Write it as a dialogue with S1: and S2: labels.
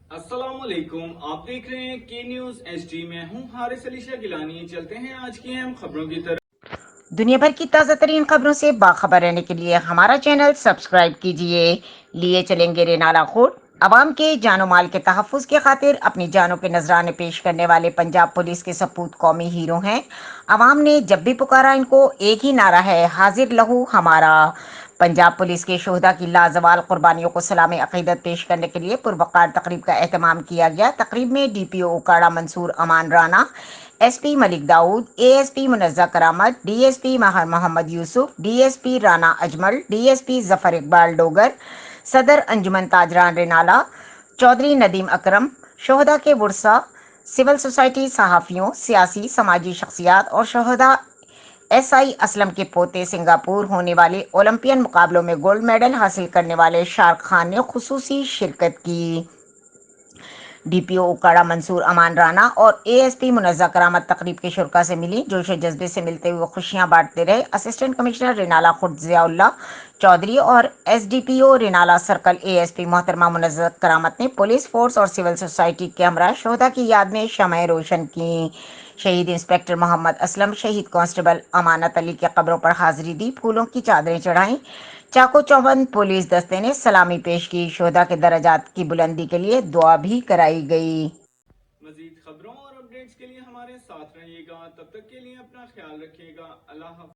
S1: अस्सलामुअलैकुम, आप देख रहे हैं के न्यूज एचडी में हूं हारिस अली शाह गिलानी। चलते हैं आज की अहम खबरों की तरफ।
S2: दुनिया भर की ताज़ा तरीन खबरों से बाखबर रहने के लिए हमारा चैनल सब्सक्राइब कीजिए। लिए चलेंगे रेनाला कोर्ट। अवाम के जानो माल के तहफ़्फ़ुज़ के खातिर अपनी जानों के नजराने पेश करने वाले पंजाब पुलिस के सपूत कौमी हीरो हैं। अवाम ने जब भी पुकारा इनको एक ही नारा है, हाजिर लहू हमारा। पंजाब पुलिस के शोहदा की लाजवाल कुर्बानियों को सलाम अकीदत पेश करने के लिए पुरवकार तकरीब का एहतमाम किया गया। तकरीब में DPO उकाड़ा मंसूर अमान राना, SP मलिक दाऊद, ASP मुनज़्ज़ा करामत, DSP महर मोहम्मद यूसुफ, DSP राना अजमल, DSP जफर इकबाल डोगर, सदर अंजुमन ताजरान रेनाला चौधरी नदीम अकरम, शोहदा के वर्सा, सिविल सोसाइटी, सहाफ़ियों, सियासी समाजी शख्सियात और शोहदा SI असलम के पोते सिंगापुर होने वाले ओलंपियन मुकाबलों में गोल्ड मेडल हासिल करने वाले शार्क खान ने खुसूसी शिरकत की। DPO उकाड़ा मंसूर अमान राना और ASP मुनज़्ज़ा करामत तकरीब के शुरका से मिली। जोश व जज्बे से मिलते हुए खुशियां बांटते रहे। असिस्टेंट कमिश्नर रेनाला खुर्द ज़ियाउल्लाह चौधरी और SDPO रेनाला सर्कल ASP मोहतरमा मुनज़्ज़ा करामत ने पुलिस फोर्स और सिविल सोसाइटी के हमरा शोहदा की याद में शमए रोशन की। शहीद इंस्पेक्टर मोहम्मद असलम, शहीद कांस्टेबल अमानत अली के कब्रों पर हाजिरी दी, फूलों की चादरें चढ़ाई। चाको चौबंद पुलिस दस्ते ने सलामी पेश की। शोहदा के दर्जात की बुलंदी के लिए दुआ भी कराई गई।
S1: मजीद खबरों और अपडेट्स के लिए हमारे साथ रहिएगा। तब तक के लिए अपना ख्याल रखिएगा। अल्लाह हाफ़िज़।